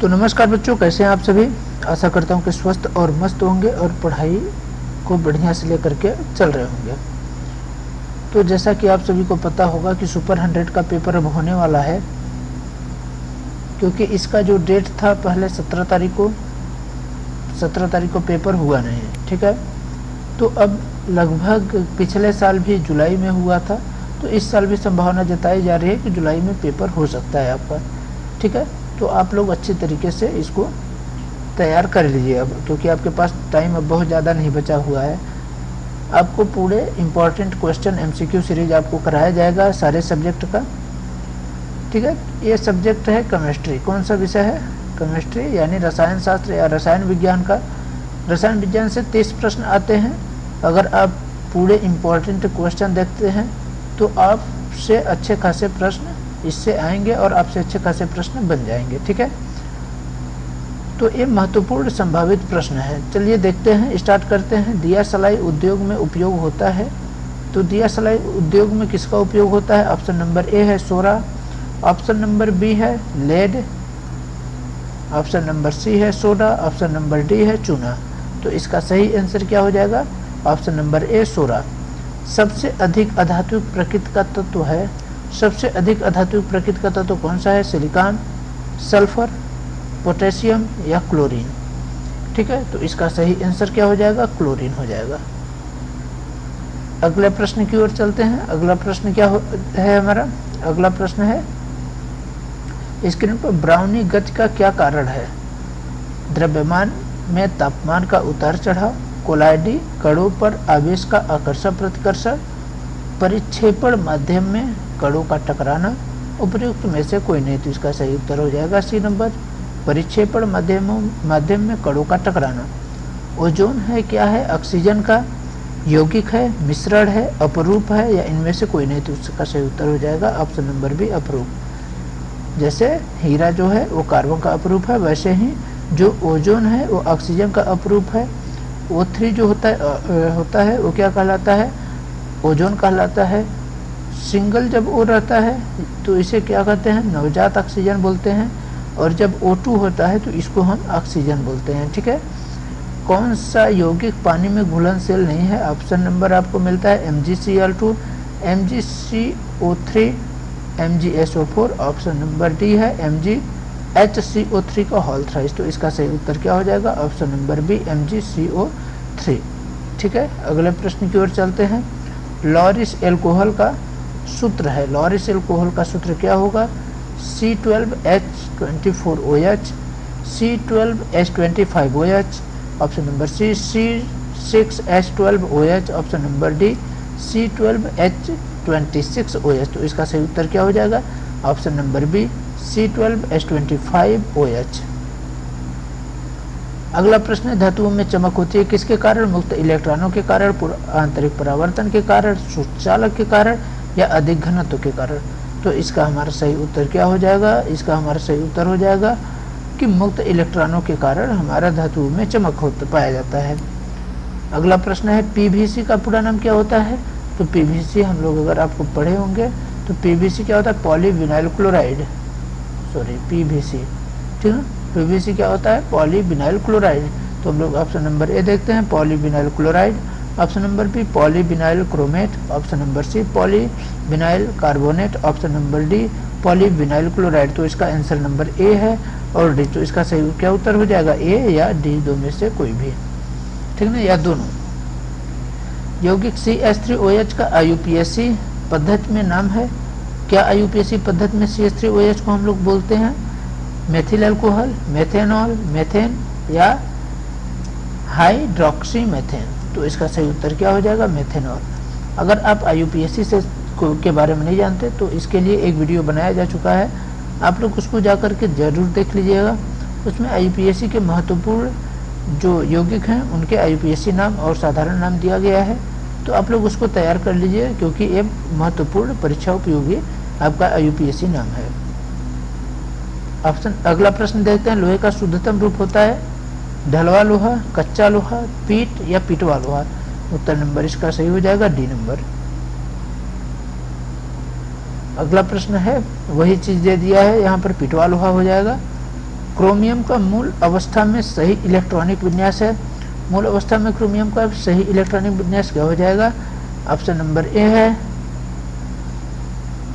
तो नमस्कार बच्चों, कैसे हैं आप सभी। आशा करता हूं कि स्वस्थ और मस्त होंगे और पढ़ाई को बढ़िया से लेकर के चल रहे होंगे। तो जैसा कि आप सभी को पता होगा कि सुपर 100 का पेपर अब होने वाला है, क्योंकि इसका जो डेट था पहले 17 तारीख को पेपर हुआ नहीं, ठीक है। तो अब लगभग पिछले साल भी जुलाई में हुआ था, तो इस साल भी संभावना जताई जा रही है कि जुलाई में पेपर हो सकता है आपका, ठीक है। तो आप लोग अच्छी तरीके से इसको तैयार कर लीजिए अब, क्योंकि आपके पास टाइम अब बहुत ज़्यादा नहीं बचा हुआ है। आपको पूरे इम्पॉर्टेंट क्वेश्चन MCQ सीरीज आपको कराया जाएगा सारे सब्जेक्ट का, ठीक है। ये सब्जेक्ट है केमिस्ट्री। कौन सा विषय है? केमिस्ट्री, यानी रसायन शास्त्र या रसायन विज्ञान का। रसायन विज्ञान से 30 प्रश्न आते हैं। अगर आप पूरे इम्पॉर्टेंट क्वेश्चन देखते हैं तो आपसे अच्छे खासे प्रश्न इससे आएंगे और आपसे अच्छे खासे प्रश्न बन जाएंगे, ठीक है। तो ये महत्वपूर्ण संभावित प्रश्न है। चलिए देखते हैं, स्टार्ट करते हैं। दिया सलाई उद्योग में उपयोग होता है। तो दिया सलाई उद्योग में किसका उपयोग होता है? ऑप्शन नंबर ए है सोरा, ऑप्शन नंबर बी है लेड, ऑप्शन नंबर सी है सोडा, ऑप्शन नंबर डी है चूना। तो इसका सही आंसर क्या हो जाएगा? ऑप्शन नंबर ए सोरा। सबसे अधिक अधात्विक प्रकृति का तत्व है। सबसे अधिक अधात्विक प्रकृति का तत्व कौन सा है? सिलिकॉन, सल्फर, पोटेशियम या क्लोरीन, ठीक है। तो इसका सही आंसर क्या हो जाएगा? क्लोरीन हो जाएगा। अगले प्रश्न की ओर चलते हैं। अगला प्रश्न क्या है हमारा? अगला प्रश्न है, स्क्रीन पर ब्राउनी गति का क्या कारण है? द्रव्यमान में तापमान का उतार चढ़ाव, कोलाइडी, कणों पर आवेश का आकर्षण प्रतिकर्षण, परिक्षेपण माध्यम में कणों का टकराना, उपयुक्त में से कोई नहीं। तो इसका सही उत्तर हो जाएगा सी नंबर, परिक्षेपण माध्यम में कणों का टकराना। ओजोन है क्या है? ऑक्सीजन का यौगिक है, मिश्रण है, अपरूप है या इनमें से कोई नहीं। तो इसका सही उत्तर हो जाएगा ऑप्शन नंबर बी, अपरूप। जैसे हीरा जो है वो कार्बन का अपरूप है, वैसे ही जो ओजोन है वो ऑक्सीजन का अपरूप है। O3 जो होता है वो क्या कहलाता है? ओजोन कहलाता है। सिंगल जब O रहता है तो इसे क्या कहते हैं? नवजात ऑक्सीजन बोलते हैं। और जब O2 होता है तो इसको हम ऑक्सीजन बोलते हैं, ठीक है। कौन सा यौगिक पानी में घुलनशील नहीं है? ऑप्शन नंबर आपको मिलता है MgCl2, MgCO3, MgSO4, option number D है MgHCO3 का होल थ्राइस। तो इसका सही उत्तर क्या हो जाएगा? ऑप्शन नंबर बी, MgCO3, ठीक है। अगले प्रश्न की ओर चलते हैं। लॉरिस एल्कोहल का सूत्र है। लॉरिस एल्कोहल का सूत्र क्या होगा? C12H24OH, C12H25OH, option number C C6H12OH, option number D C12H26OH। तो इसका सही उत्तर क्या हो जाएगा? Option number B, C12H25OH। अगला प्रश्न है, धातुओं में चमक होती है किसके कारण? मुक्त इलेक्ट्रॉनों के कारण, आंतरिक परावर्तन के कारण, सूचकांक के कारण या अधिक घनत्व के कारण। तो इसका हमारा सही उत्तर क्या हो जाएगा? इसका हमारा सही उत्तर हो जाएगा कि मुक्त इलेक्ट्रॉनों के कारण हमारा धातुओं में चमक पाया जाता है। अगला प्रश्न है, PVC का पूरा नाम क्या होता है? तो PVC हम लोग अगर आपको पढ़े होंगे तो PVC क्या होता है? पॉलीविनाइल क्लोराइड, PVC, ठीक है। PVC क्या होता है? Polyvinyl chloride. तो हम लोग ऑप्शन नंबर ए देखते हैं, polyvinyl chloride, option number B polyvinyl chromate, option number C polyvinyl carbonate, option number D polyvinyl chloride. तो इसका आंसर नंबर ए है और डी। तो इसका सही क्या उत्तर हो जाएगा? ए या डी, दो में से कोई भी, ठीक ना, या दोनों। यौगिक CH3OH का IUPAC पद्धति में नाम है क्या? IUPAC पद्धति में CH3OH को हम लोग बोलते हैं मेथिल अल्कोहल, मेथेनॉल, मेथेन या हाइड्रोक्सी मेथेन। तो इसका सही उत्तर क्या हो जाएगा? मेथेनॉल। अगर आप IUPAC के बारे में नहीं जानते तो इसके लिए एक वीडियो बनाया जा चुका है, आप लोग उसको जा कर के जरूर देख लीजिएगा। उसमें IUPAC के महत्वपूर्ण जो यौगिक हैं उनके IUPAC नाम और साधारण नाम दिया गया है। तो आप लोग उसको तैयार कर लीजिए, क्योंकि ये महत्वपूर्ण परीक्षा उपयोगी आपका IUPAC नाम है। अगला प्रश्न देखते हैं, लोहे का शुद्धतम रूप होता है ढलवा लोहा, कच्चा लोहा, पीट या पीटवा लोहा। उत्तर नंबर इसका सही हो जाएगा डी नंबर। अगला प्रश्न है, वही चीज दे दिया है यहाँ पर, पीटवा लोहा हो जाएगा। क्रोमियम का मूल अवस्था में सही इलेक्ट्रॉनिक विन्यास है। मूल अवस्था में क्रोमियम का सही इलेक्ट्रॉनिक विन्यास क्या हो जाएगा? ऑप्शन नंबर ए है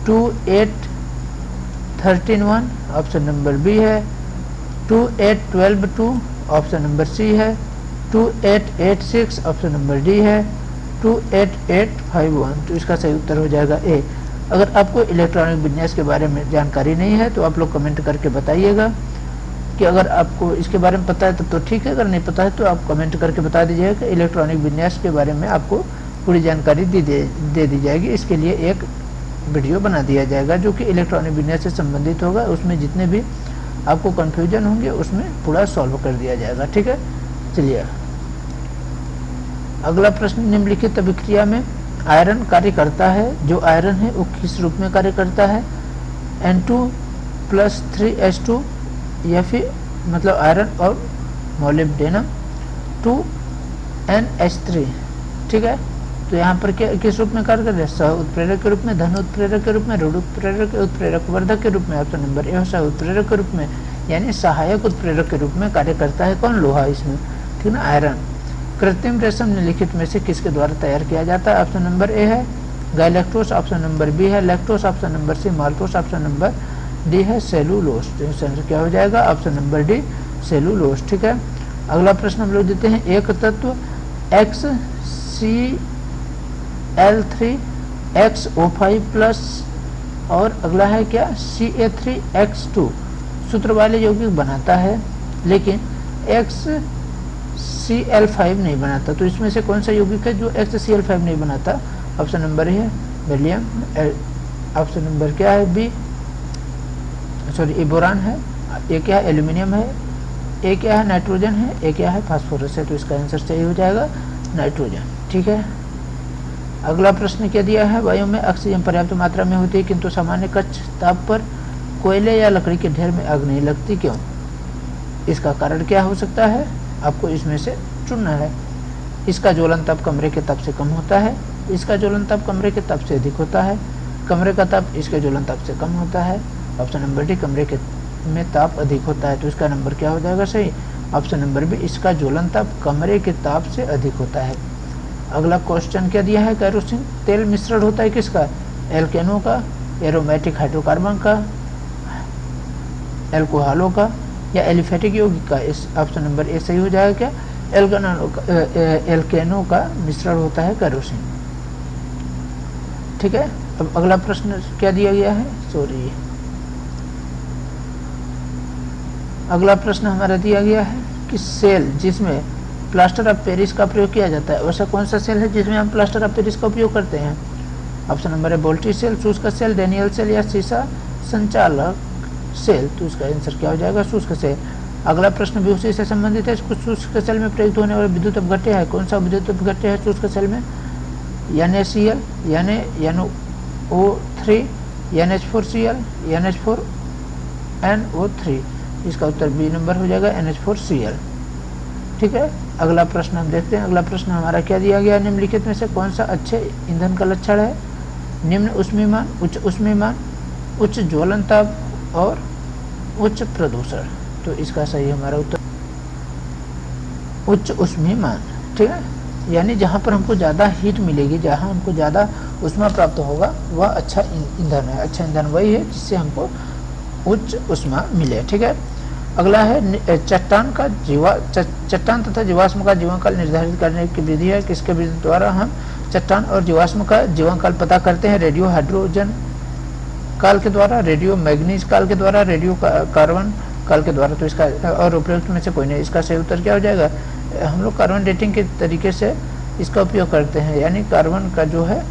28131, ऑप्शन नंबर बी है 28122, ऑप्शन नंबर सी है 2886, ऑप्शन नंबर डी है 28851। तो इसका सही उत्तर हो जाएगा ए। अगर आपको इलेक्ट्रॉनिक विन्यास के बारे में जानकारी नहीं है तो आप लोग कमेंट करके बताइएगा कि अगर आपको इसके बारे में पता है तब तो ठीक है, अगर नहीं पता है तो आप कमेंट करके बता दीजिएगा कि इलेक्ट्रॉनिक विन्यास के बारे में आपको पूरी जानकारी दे दी जाएगी। इसके लिए एक वीडियो बना दिया जाएगा जो कि इलेक्ट्रॉनिक विन्यास से संबंधित होगा। उसमें जितने भी आपको कन्फ्यूजन होंगे उसमें पूरा सॉल्व कर दिया जाएगा। ठीक है, चलिए अगला प्रश्न, निम्नलिखित अभिक्रिया में आयरन कार्य करता है, जो आयरन है वो किस रूप में कार्य करता है? N2+3H2 या फिर मतलब आयरन और मोलिब्डेनम 2NH3। ठीक है, तो यहाँ पर क्या किस रूप में कार्य कर रहे हैं? सह उत्प्रेरक के रूप में, धन उत्प्रेरक के रूप में, ऋण उत्प्रेरक, उत्प्रेरक वर्धक के रूप में। ऑप्शन नंबर ए सह उत्प्रेरक के रूप में, यानी सहायक उत्प्रेरक के रूप में कार्य करता है। कौन? लोहा इसमें, ठीक ना, आयरन। कृत्रिम रेशम निम्नलिखित में से किसके द्वारा तैयार किया जाता है? ऑप्शन नंबर ए है गायलैक्टोस, ऑप्शन नंबर बी है lactose, option number C maltose, option number D है सेलुलोस। तो इसका आंसर क्या हो जाएगा? Option number D cellulose. ठीक है, अगला प्रश्न हम लोग देते हैं, एक तत्व XCl3XO5+ और अगला है क्या? Ca3X2 सूत्र वाले यौगिक बनाता है, लेकिन XCl5 नहीं बनाता। तो इसमें से कौन सा यौगिक है जो XCl5 नहीं बनाता? ऑप्शन नंबर है बेरिलियम, ऑप्शन नंबर क्या है? बी, सॉरी ए बोरान है, ए क्या है? एल्यूमिनियम है, ए क्या है? नाइट्रोजन है, ए क्या है? फास्फोरस है। तो इसका आंसर सही हो जाएगा नाइट्रोजन। ठीक है, अगला प्रश्न क्या दिया है? वायु में ऑक्सीजन पर्याप्त मात्रा में होती है किंतु सामान्य कच्छ ताप पर कोयले या लकड़ी के ढेर में आग नहीं लगती, क्यों? इसका कारण क्या हो सकता है? आपको इसमें से चुनना है। इसका ज्वलन ताप कमरे के ताप से कम होता है, इसका ज्वलन ताप कमरे के ताप से अधिक होता है, कमरे का ताप इसके ज्वलन ताप से कम होता है। ऑप्शन नंबर डी कमरे के में ताप अधिक होता है। तो इसका नंबर क्या हो जाएगा सही? ऑप्शन नंबर बी इसका ज्वलन ताप कमरे के ताप से अधिक होता है। अगला क्वेश्चन क्या दिया है? केरोसिन तेल मिश्रण होता है किसका? एल्केनो का, एरोमेटिक हाइड्रोकार्बन का, एल्कोहलों का या एलिफेटिक यौगिक का? इस ऑप्शन नंबर ए सही हो जाएगा क्या? एल्केनो का मिश्रण होता है केरोसिन। ठीक है, अब अगला प्रश्न क्या दिया गया है? सॉरी, अगला प्रश्न हमारा दिया गया है कि सेल जिसमें प्लास्टर ऑफ पेरिस का प्रयोग किया जाता है, वैसा कौन सा सेल है जिसमें हम प्लास्टर ऑफ पेरिस का उपयोग करते हैं? ऑप्शन नंबर है बोल्टी सेल, शुष्क सेल, डेनियल सेल या सीसा संचालक सेल। तो इसका आंसर क्या हो जाएगा? शुष्क सेल। अगला प्रश्न भी उसी से संबंधित है। कुछ शुष्क सेल में प्रयुक्त होने वाले विद्युत अपघट्य है, कौन सा विद्युत अपघट्य है शुष्क सेल में? NaCl, NO3, NH4Cl, NH4NO3। इसका उत्तर बी नंबर हो जाएगा NH4Cl। ठीक है, अगला प्रश्न हम देखते हैं। अगला प्रश्न हमारा क्या दिया गया? निम्नलिखित में से कौन सा अच्छे ईंधन का लक्षण है? निम्न उष्मीमान, उच्च उष्मीमान, उच्च ज्वलन ताप और उच्च प्रदूषण। तो इसका सही हमारा उत्तर उच्च उष्मीमान। ठीक है, यानी जहाँ पर हमको ज़्यादा हीट मिलेगी, जहाँ हमको ज़्यादा उष्मा प्राप्त होगा वह अच्छा ईंधन है। अच्छा ईंधन वही है जिससे हमको उच्च उष्मा मिले। ठीक है, अगला है चट्टान तथा जीवाश्म का जीवनकाल निर्धारित करने की विधि है, किसके विधि द्वारा हम चट्टान और जीवाश्म का जीवनकाल पता करते हैं? रेडियो हाइड्रोजन काल के द्वारा, रेडियो मैग्नीज काल के द्वारा, रेडियो कार्बन काल के द्वारा। तो इसका और उपयुक्त में से कोई नहीं। इसका सही उत्तर क्या हो जाएगा? हम लोग कार्बन डेटिंग के तरीके से इसका उपयोग करते हैं, यानी कार्बन का जो है,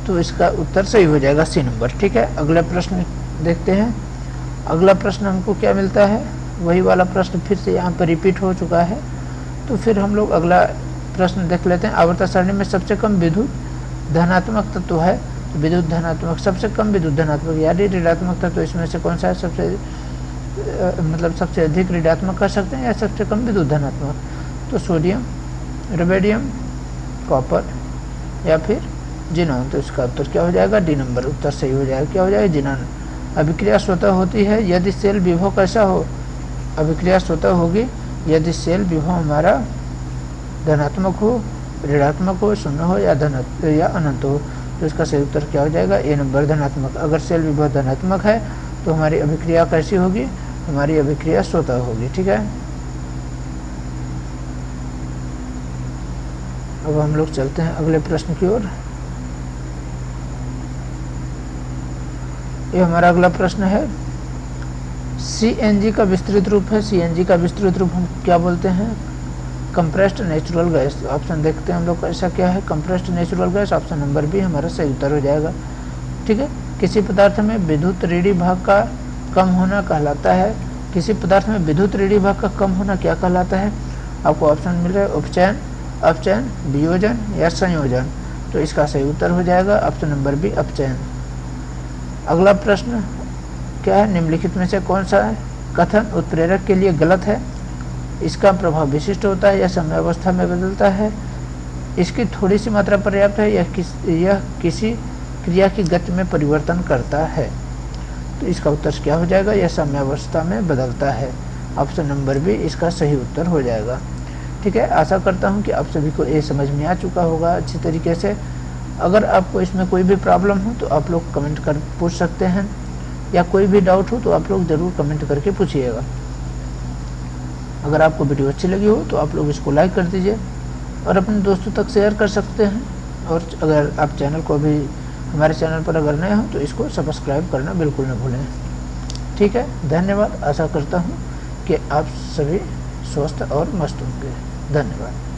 तो इसका उत्तर सही हो जाएगा सी नंबर। ठीक है, अगला प्रश्न देखते हैं। अगला प्रश्न हमको क्या मिलता है? वही वाला प्रश्न फिर से यहाँ पर रिपीट हो चुका है, तो फिर हम लोग अगला प्रश्न देख लेते हैं। आवर्त सारणी में सबसे कम विद्युत धनात्मक तत्व है, तो विद्युत धनात्मक, सबसे कम विद्युत धनात्मक यानी ऋणात्मक तत्व इसमें से कौन सा है? सबसे मतलब सबसे अधिक ऋणात्मक कर सकते हैं या सबसे कम विद्युत धनात्मक? तो सोडियम, रुबिडियम, कॉपर या फिर जिनॉन। तो इसका उत्तर क्या हो जाएगा? डी नंबर उत्तर सही हो जाएगा। क्या हो जाएगा? जिनॉन। अभिक्रिया स्वतः होती है यदि सेल विभव कैसा हो? अभिक्रिया स्वतः होगी यदि सेल विभव हमारा धनात्मक हो, ऋणात्मक हो, शून्य हो या अनंत हो। तो इसका सही उत्तर क्या हो जाएगा? ए नंबर, धनात्मक। अगर सेल विभव धनात्मक है तो हमारी अभिक्रिया कैसी होगी? हमारी अभिक्रिया स्वतः होगी। ठीक है, अब हम लोग चलते हैं अगले प्रश्न की ओर। ये हमारा अगला प्रश्न है, सीएनजी का विस्तृत रूप है। सीएनजी का विस्तृत रूप हम क्या बोलते हैं? Compressed natural gas. ऑप्शन देखते हैं हम लोग ऐसा क्या है? Compressed natural gas. Option number B हमारा सही उत्तर हो जाएगा। ठीक है, किसी पदार्थ में विद्युत ऋणी भाग का कम होना कहलाता है। किसी पदार्थ में विद्युत ऋणी भाग का कम होना क्या कहलाता है? आपको ऑप्शन मिल रहा है उपचयन, अपचयन, वियोजन या संयोजन। तो इसका सही उत्तर हो जाएगा ऑप्शन नंबर बी, अपचयन। अगला प्रश्न क्या है? निम्नलिखित में से कौन सा कथन उत्प्रेरक के लिए गलत है? इसका प्रभाव विशिष्ट होता है या समयावस्था में बदलता है? इसकी थोड़ी सी मात्रा पर्याप्त है यह किसी क्रिया की गति में परिवर्तन करता है। तो इसका उत्तर क्या हो जाएगा? यह समयावस्था में बदलता है। ऑप्शन नंबर बी इसका सही उत्तर हो जाएगा। ठीक है, आशा करता हूँ कि आप सभी को ये समझ में आ चुका होगा अच्छी तरीके से। अगर आपको इसमें कोई भी प्रॉब्लम हो तो आप लोग कमेंट कर पूछ सकते हैं, या कोई भी डाउट हो तो आप लोग ज़रूर कमेंट करके पूछिएगा। अगर आपको वीडियो अच्छी लगी हो तो आप लोग इसको लाइक कर दीजिए और अपने दोस्तों तक शेयर कर सकते हैं। और अगर आप चैनल को भी हमारे चैनल पर अगर नए हो तो इसको सब्सक्राइब करना बिल्कुल न भूलें। ठीक है, धन्यवाद। आशा करता हूँ कि आप सभी स्वस्थ और मस्त होंगे। धन्यवाद।